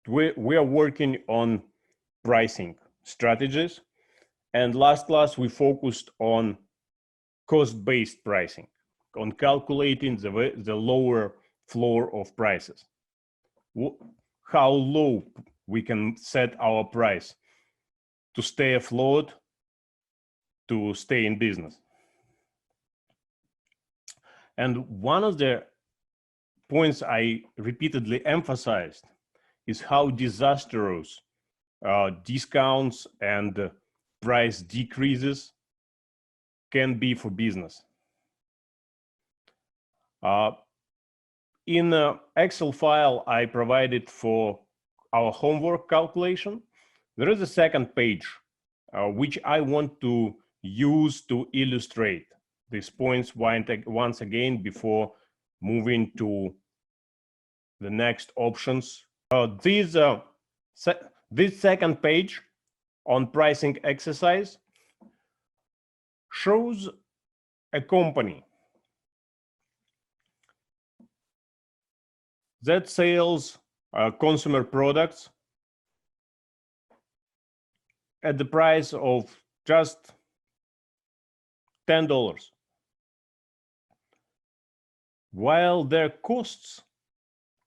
we are working on pricing strategies. And last class, we focused on cost-based pricing, on calculating the lower floor of prices. How low we can set our price to stay afloat, to stay in business. And one of the points I repeatedly emphasized is how disastrous discounts and price decreases can be for business. In an Excel file I provided for our homework calculation, there is a second page which I want to use to illustrate these points once again before moving to the next options. This second page on pricing exercise shows a company that sells consumer products at the price of just $10, while their costs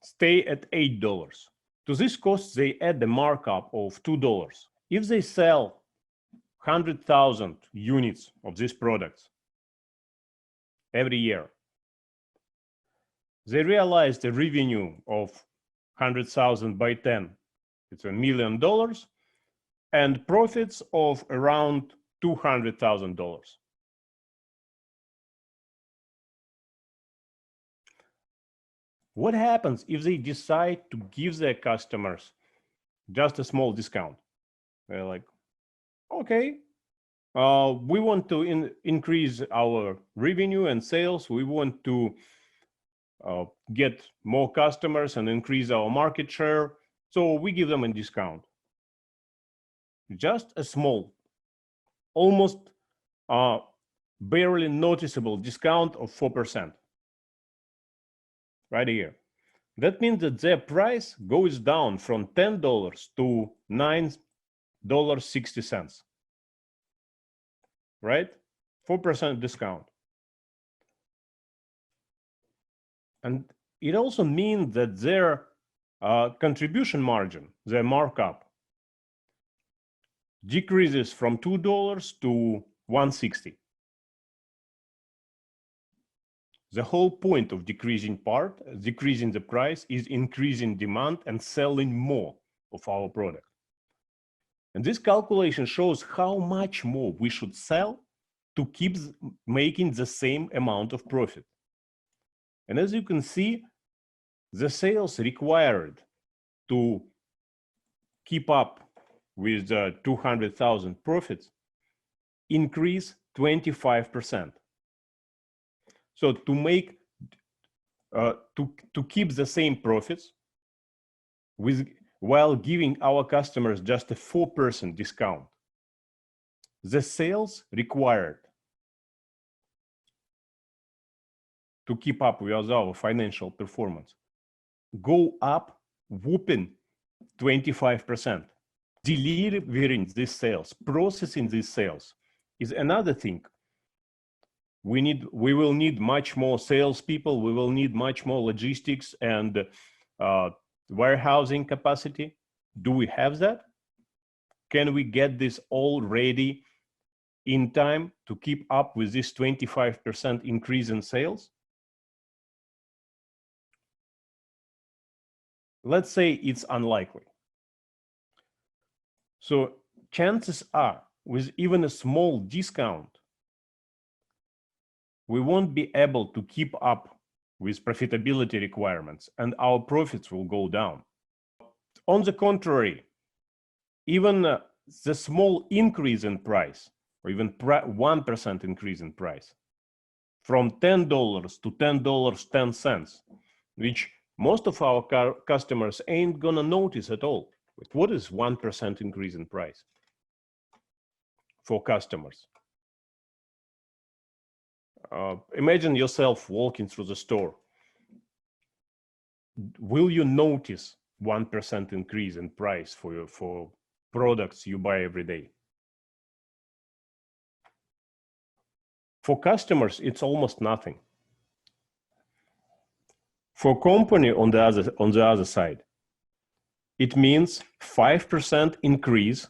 stay at $8. To these costs, they add the markup of $2. If they sell 100,000 units of these products every year, they realize the revenue of 100,000 by 10, it's $1 million, and profits of around $200,000. What happens if they decide to give their customers just a small discount? They're like, okay, we want to increase our revenue and sales. We want to get more customers and increase our market share. So we give them a discount. Just a small, almost barely noticeable discount of 4%. Right here. That means that their price goes down from $10 to $9.60. Right? 4% discount. And it also means that their contribution margin, their markup, decreases from $2 to $1.60. The whole point of decreasing the price, is increasing demand and selling more of our product. And this calculation shows how much more we should sell to keep making the same amount of profit. And as you can see, the sales required to keep up with 200,000 profits increase 25%. So to make to keep the same profits while giving our customers just a 4% discount, the sales required to keep up with our financial performance go up whopping 25%. Delivering these sales, processing these sales is another thing. We will need much more salespeople. We will need much more logistics and warehousing capacity. Do we have that? Can we get this all ready in time to keep up with this 25% increase in sales? Let's say it's unlikely. So chances are, with even a small discount, we won't be able to keep up with profitability requirements and our profits will go down. On the contrary, even the small increase in price, or even 1% increase in price, from $10 to $10.10, which most of our customers ain't gonna notice at all. But what is 1% increase in price for customers? Imagine yourself walking through the store. Will you notice 1% increase in price for products you buy every day. For customers, it's almost nothing. For company on the other side, it means 5% increase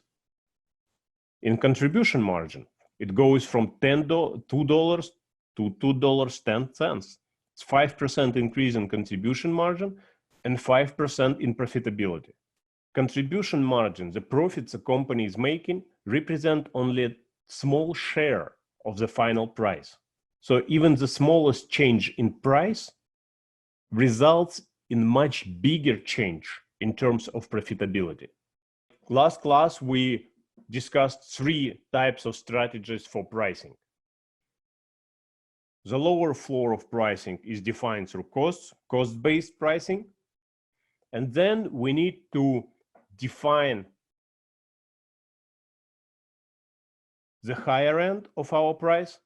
in contribution margin. It goes from $2 to $2.10. It's 5% increase in contribution margin and 5% in profitability. Contribution margin, the profits a company is making, represent only a small share of the final price. So even the smallest change in price results in much bigger change in terms of profitability. Last class, we discussed 3 types of strategies for pricing. The lower floor of pricing is defined through cost-based pricing. And then we need to define the higher end of our price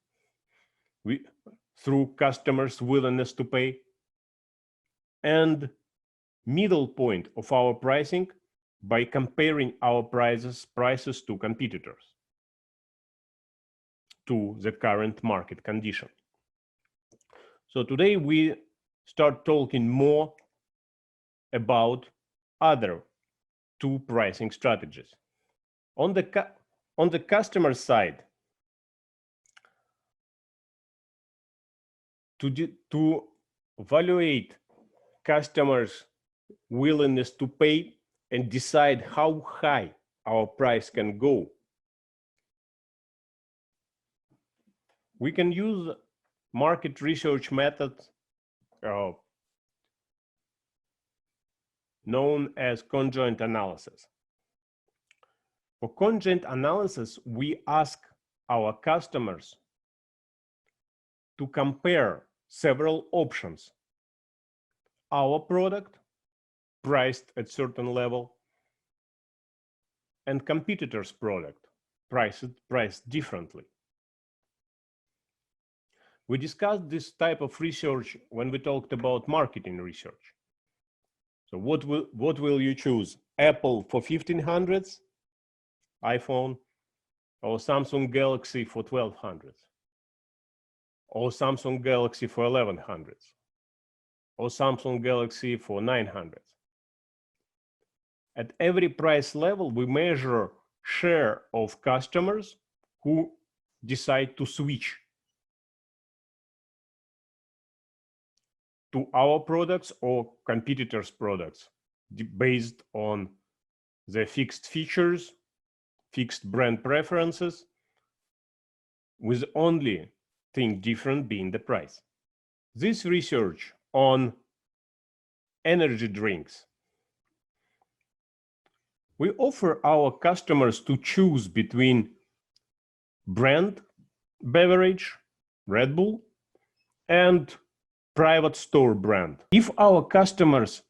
through customers' willingness to pay, and middle point of our pricing by comparing our prices to competitors, to the current market condition. So today we start talking more about other 2 pricing strategies. On the customer side, to evaluate customers' willingness to pay and decide how high our price can go, we can use market research method known as conjoint analysis. For conjoint analysis, we ask our customers to compare several options. Our product priced at certain level and competitors' product priced differently. We discussed this type of research when we talked about marketing research. So what will you choose? Apple for 1500s, iPhone, or Samsung Galaxy for 1200s, or Samsung Galaxy for 1100s, or Samsung Galaxy for 900s. At every price level, we measure share of customers who decide to switch to our products or competitors' products based on the fixed features, fixed brand preferences, with only thing different being the price. This research on energy drinks, we offer our customers to choose between brand beverage, Red Bull, and private store brand. If our customers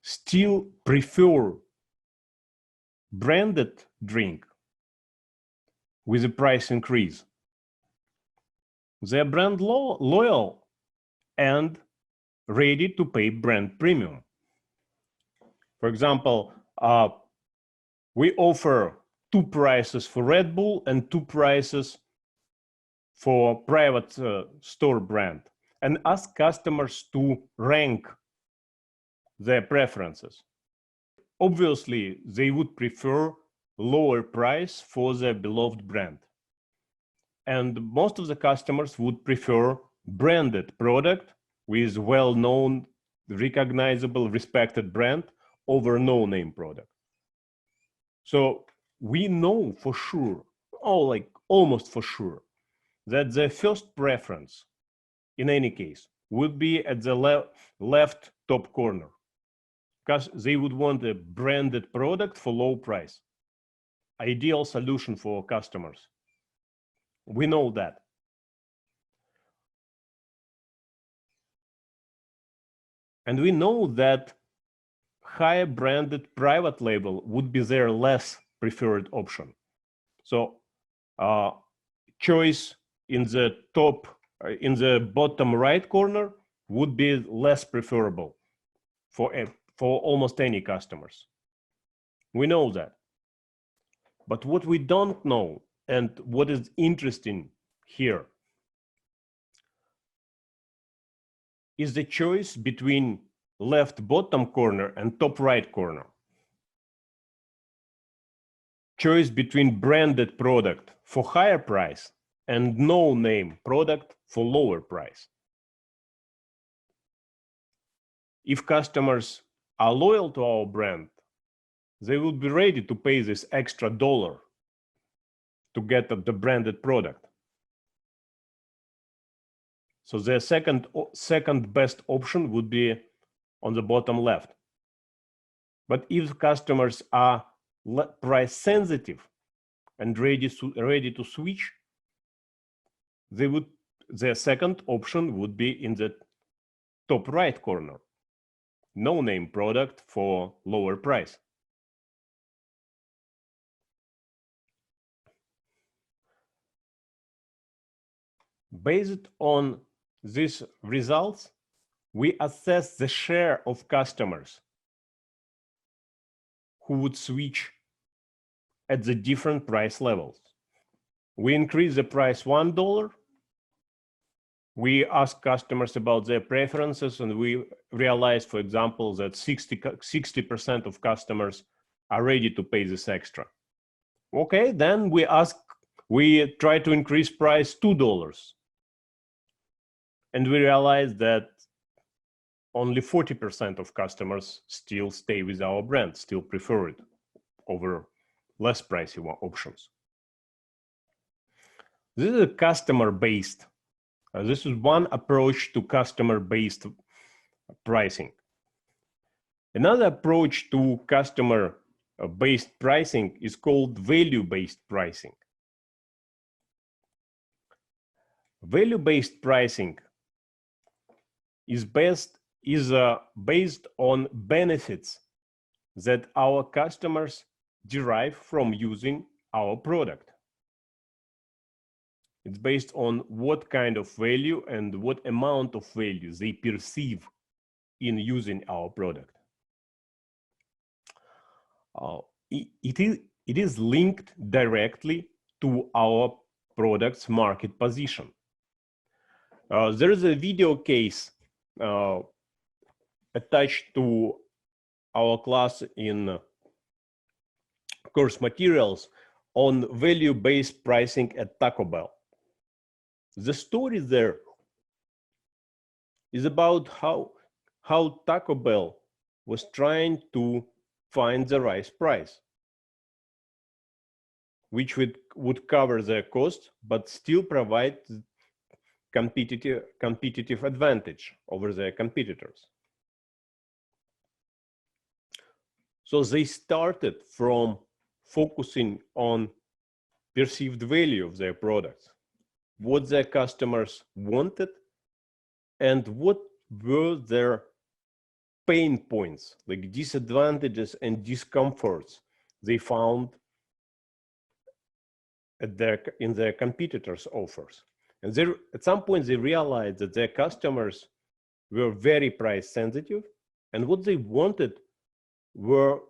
still prefer branded drink with a price increase, they're brand loyal and ready to pay brand premium. For example, we offer 2 prices for Red Bull and 2 prices for private store brand, and ask customers to rank their preferences. Obviously, they would prefer lower price for their beloved brand. And most of the customers would prefer branded product with well-known, recognizable, respected brand over no-name product. So we know for sure, almost for sure, that their first preference in any case would be at the left top corner, because they would want a branded product for low price. Ideal solution for customers. We know that. And we know that higher branded private label would be their less preferred option. So choice in the bottom right corner would be less preferable for for almost any customers. We know that. But what we don't know, and what is interesting here, is the choice between left bottom corner and top right corner. Choice between branded product for higher price and no name product for lower price. If customers are loyal to our brand, they will be ready to pay this extra $1 to get the branded product. So the second best option would be on the bottom left. But if customers are price sensitive and ready to switch, their second option would be in the top right corner. No name product for lower price. Based on these results, we assess the share of customers who would switch at the different price levels. We increase the price $1. We ask customers about their preferences, and we realize, for example, that 60% of customers are ready to pay this extra. Okay, then we try to increase price $2. And we realize that only 40% of customers still stay with our brand, still prefer it over less pricey options. This is a customer-based. This is one approach to customer-based pricing. Another approach to customer-based pricing is called value-based pricing. Value-based pricing is based on benefits that our customers derive from using our product. It's based on what kind of value and what amount of value they perceive in using our product. It is linked directly to our product's market position. There is a video case attached to our class in course materials on value-based pricing at Taco Bell. The story there is about how Taco Bell was trying to find the right price, which would cover their cost, but still provide competitive advantage over their competitors. So they started from focusing on perceived value of their products, what their customers wanted, and what were their pain points, like disadvantages and discomforts they found in their competitors' offers. And at some point, they realized that their customers were very price sensitive, and what they wanted were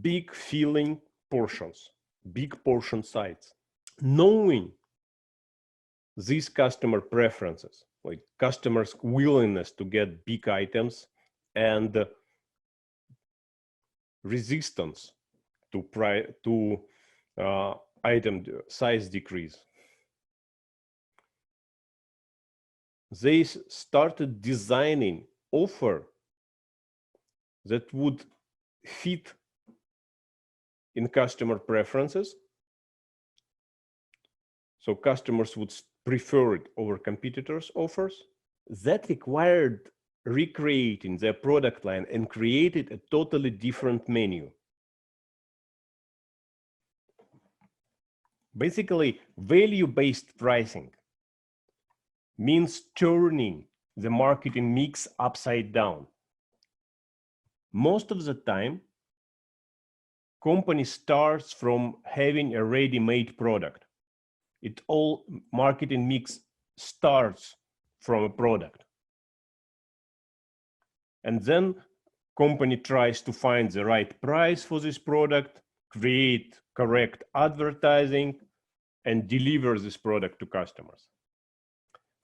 big filling portions, big portion size. Knowing these customer preferences, like customers' willingness to get big items and resistance to item size decrease, they started designing offer that would fit in customer preferences. So customers would prefer it over competitors' offers. That required recreating their product line and created a totally different menu. Basically, value-based pricing means turning the marketing mix upside down. Most of the time, company starts from having a ready-made product. All marketing mix starts from a product. And then company tries to find the right price for this product, create correct advertising, and deliver this product to customers.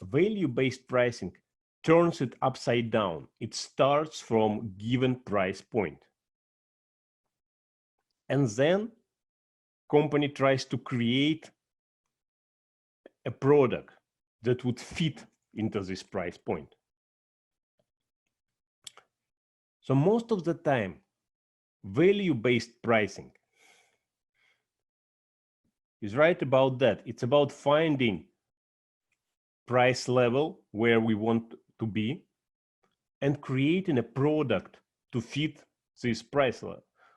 Value-based pricing turns it upside down. It starts from given price point. And then company tries to create a product that would fit into this price point. So most of the time, value-based pricing is right about that. It's about finding price level where we want to be and creating a product to fit this price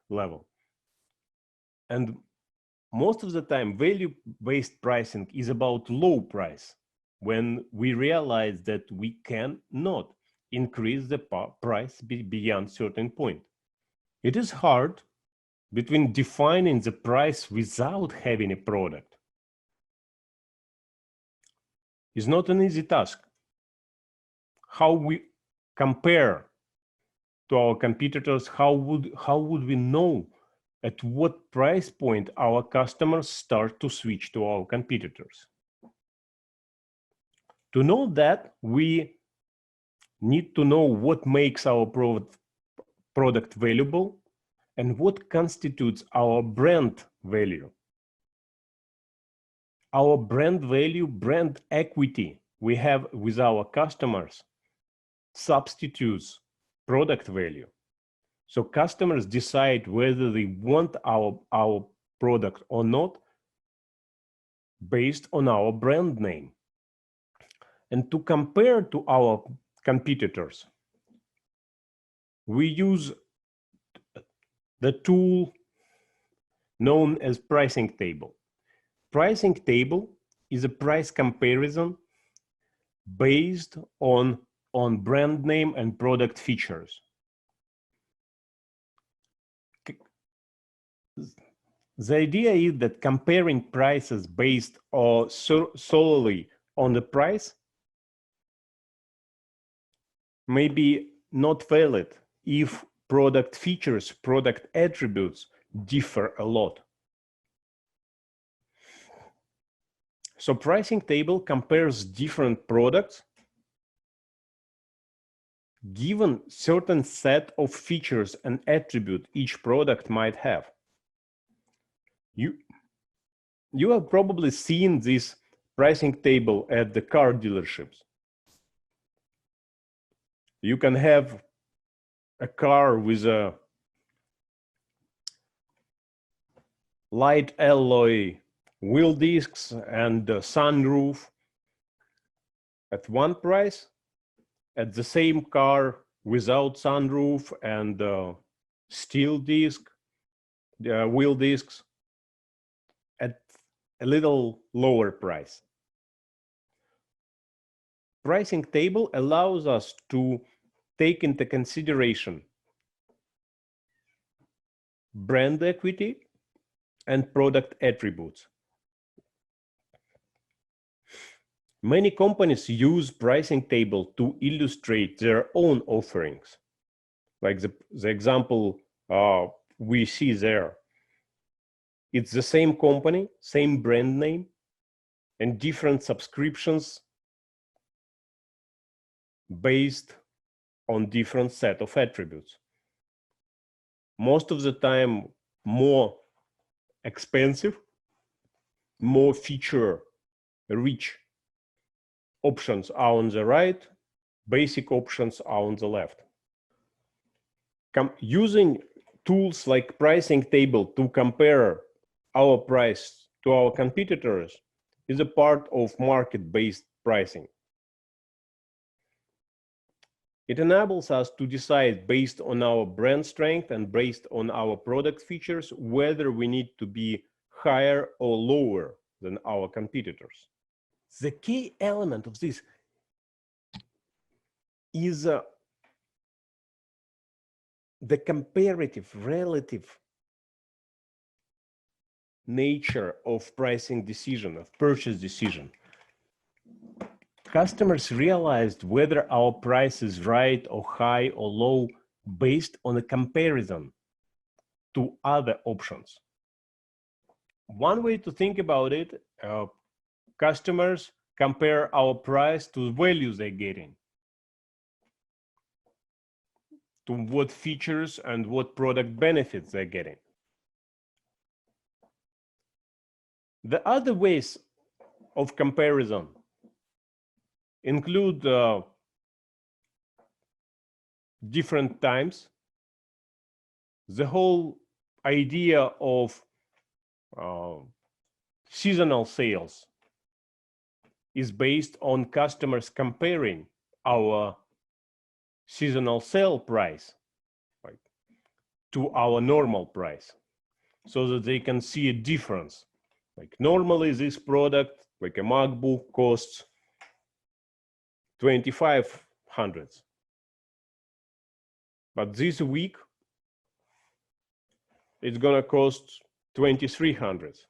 level. And most of the time, value-based pricing is about low price, when we realize that we cannot increase the price beyond certain point. It is hard between defining the price without having a product. It's not an easy task. How we compare to our competitors, how would we know at what price point our customers start to switch to our competitors? To know that, we need to know what makes our product valuable and what constitutes our brand value. Our brand value, brand equity we have with our customers substitutes product value. So customers decide whether they want our product or not based on our brand name. And to compare to our competitors, we use the tool known as pricing table. Pricing table is a price comparison based on brand name and product features. The idea is that comparing prices based solely on the price may be not valid if product features, product attributes differ a lot. So pricing table compares different products given certain set of features and attributes each product might have. You have probably seen this pricing table at the car dealerships. You can have a car with a light alloy wheel discs and a sunroof at one price, at the same car without sunroof and steel disc, wheel discs at a little lower price. Pricing table allows us to take into consideration brand equity and product attributes. Many companies use pricing table to illustrate their own offerings. Like the example we see there. It's the same company, same brand name, and different subscriptions based on different set of attributes. Most of the time, more expensive, more feature-rich options are on the right, basic options are on the left. Using tools like pricing table to compare our price to our competitors is a part of market-based pricing. It enables us to decide based on our brand strength and based on our product features whether we need to be higher or lower than our competitors. The key element of this is the comparative, relative nature of pricing decision, of purchase decision. Customers realized whether our price is right or high or low based on a comparison to other options. One way to think about it, customers compare our price to the value they're getting, to what features and what product benefits they're getting. The other ways of comparison include different times. The whole idea of seasonal sales is based on customers comparing our seasonal sale price, right, to our normal price, so that they can see a difference. Like normally this product, like a MacBook, costs $2,500, but this week it's gonna cost $2,300.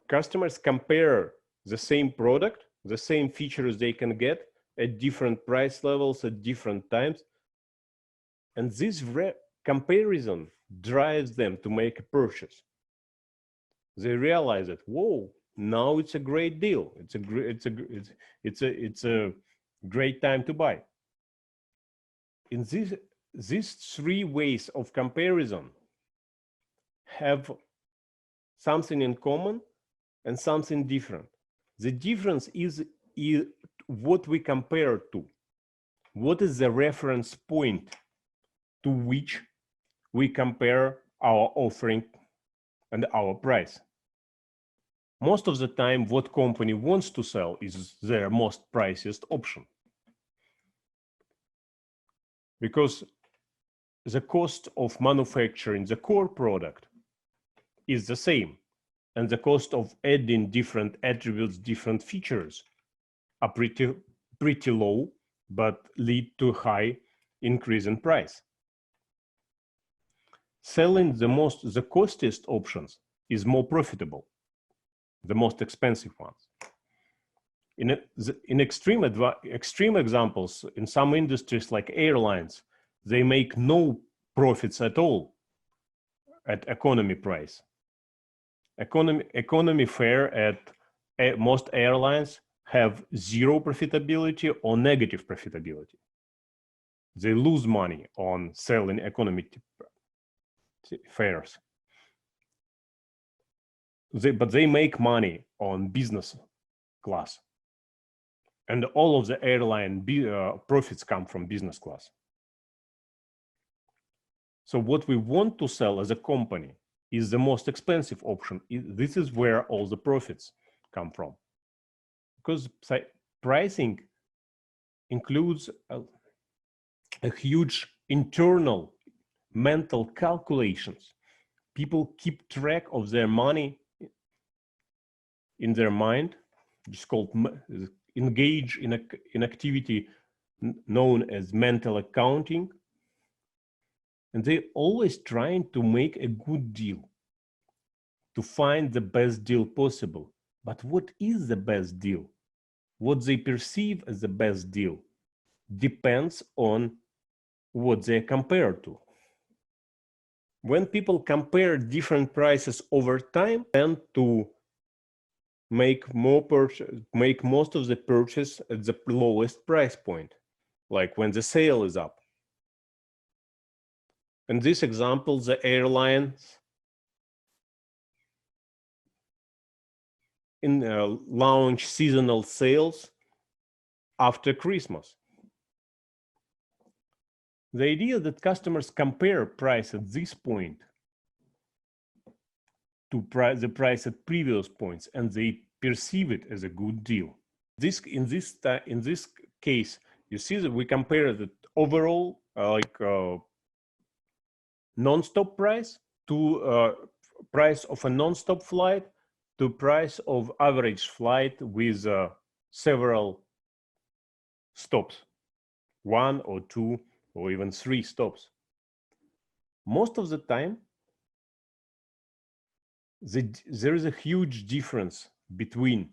Customers compare the same product, the same features they can get at different price levels at different times, and this comparison drives them to make a purchase. They realize that, whoa, now it's a great deal. It's a great time to buy. In these three ways of comparison have something in common and something different. The difference is what we compare to. What is the reference point to which we compare our offering and our price? Most of the time, what company wants to sell is their most priciest option, because the cost of manufacturing the core product is the same, and the cost of adding different attributes, different features are pretty low, but lead to a high increase in price. Selling the costliest options is more profitable, the most expensive ones. In extreme examples, in some industries like airlines, they make no profits at all at economy price. Economy fare at most airlines have zero profitability or negative profitability. They lose money on selling economy fares. But they make money on business class. And all of the airline profits come from business class. So what we want to sell as a company is the most expensive option. This is where all the profits come from. Because pricing includes a huge internal mental calculations. People keep track of their money in their mind. It's called engage in activity known as mental accounting. And they're always trying to make a good deal, to find the best deal possible. But what is the best deal? What they perceive as the best deal depends on what they compare to. When people compare different prices over time, tend to make most of the purchase at the lowest price point, like when the sale is up. In this example, the airlines launch seasonal sales after Christmas. The idea that customers compare price at this point to the price at previous points, and they perceive it as a good deal. In this case, you see that we compare the overall non-stop price to price of a non-stop flight to price of average flight with several stops, 1 or 2 or even 3 stops. Most of the time, there is a huge difference between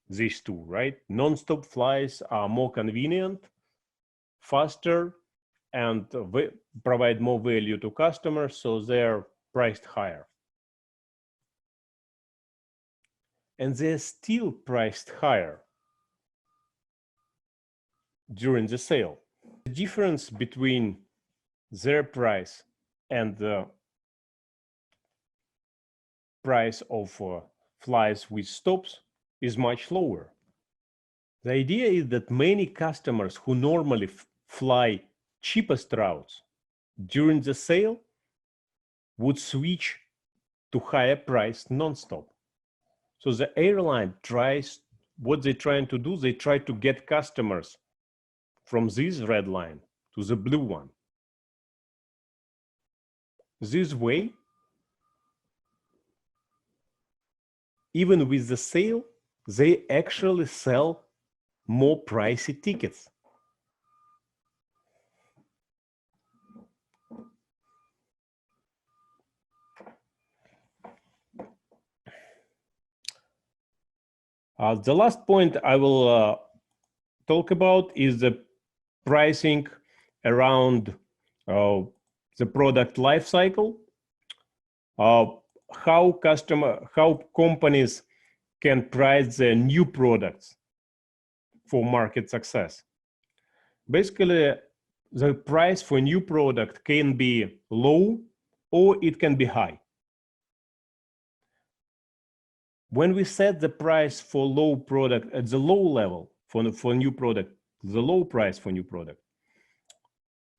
these two, right? Non-stop flights are more convenient, faster, and provide more value to customers, so they're priced higher. And they're still priced higher during the sale. The difference between their price and the price of flies with stops is much lower. The idea is that many customers who normally fly cheapest routes during the sale would switch to higher priced non-stop. So the airline tries, what they're trying to do, they try to get customers from this red line to the blue one. This way, even with the sale, they actually sell more pricey tickets. The last point I will talk about is the pricing around the product life cycle. How companies can price their new products for market success. Basically, the price for a new product can be low or it can be high. When we set the price for low product at the low level for new product, the low price for new product,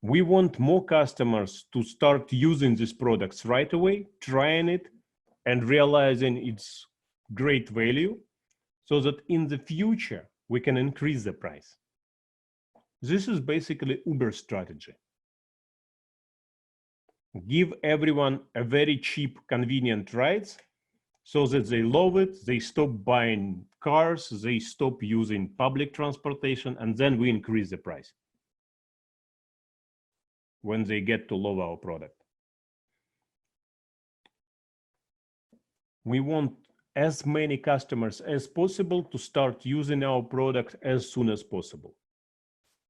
we want more customers to start using these products right away, trying it and realizing its great value, so that in the future we can increase the price. This is basically Uber strategy. Give everyone a very cheap, convenient rides so that they love it, they stop buying cars, they stop using public transportation, and then we increase the price when they get to love our product. We want as many customers as possible to start using our product as soon as possible.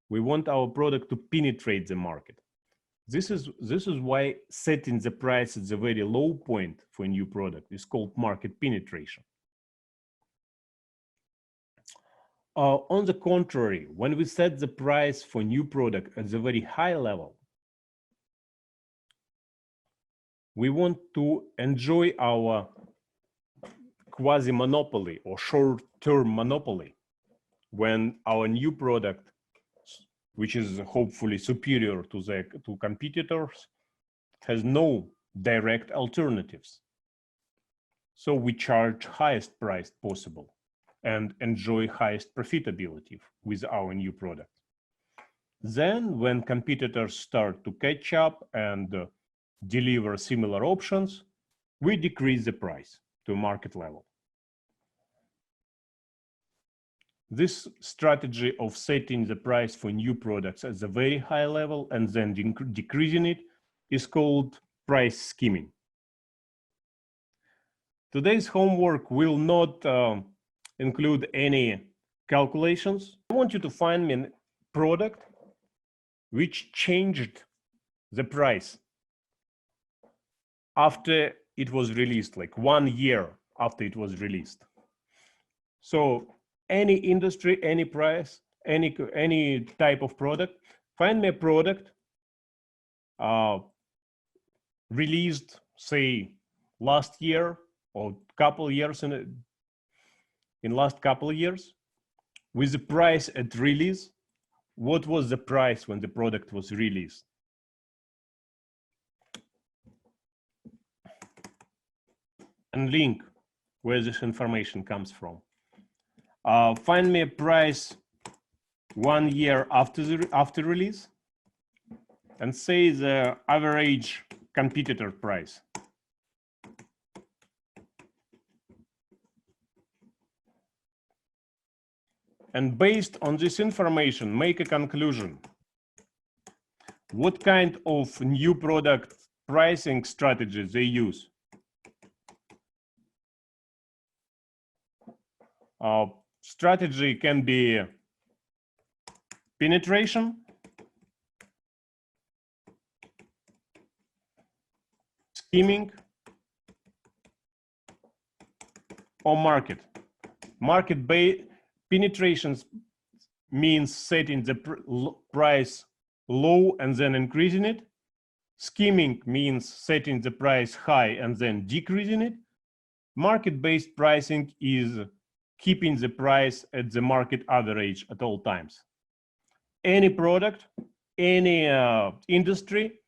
We want our product to penetrate the market. This is why setting the price at the very low point for a new product is called market penetration. On the contrary, when we set the price for new product at the very high level, we want to enjoy our quasi-monopoly or short-term monopoly when our new product, which is hopefully superior to competitors, has no direct alternatives. So we charge highest price possible and enjoy highest profitability with our new product. Then when competitors start to catch up and deliver similar options, we decrease the price to market level. This strategy of setting the price for new products at a very high level and then decreasing it is called price skimming. Today's homework will not include any calculations. I want you to find me a product which changed the price after it was released, like 1 year after it was released. So any industry, any price, any type of product, find me a product released, say, last year or couple years in last couple of years, with the price at release. What was the price when the product was released? And link where this information comes from. Find me a price 1 year after release, and say the average competitor price. And based on this information, make a conclusion. What kind of new product pricing strategy they use? Strategy can be penetration, skimming or market. Market-based penetrations means setting the price low and then increasing it. Skimming means setting the price high and then decreasing it. Market-based pricing is keeping the price at the market average at all times. Any product, any industry,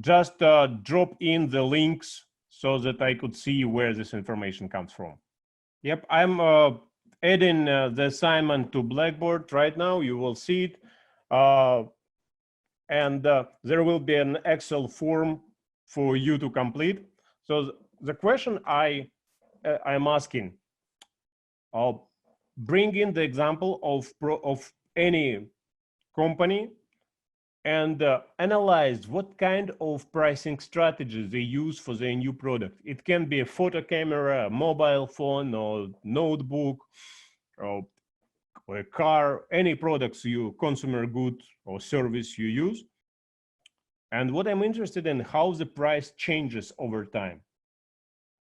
just drop in the links so that I could see where this information comes from. Yep, I'm adding the assignment to Blackboard right now. You will see it. And there will be an Excel form for you to complete. So the question I'm asking, I'll bring in the example of any company and analyze what kind of pricing strategies they use for their new product. It can be a photo camera, a mobile phone, or notebook, or a car, any products you consumer good or service you use. And what I'm interested in, how the price changes over time.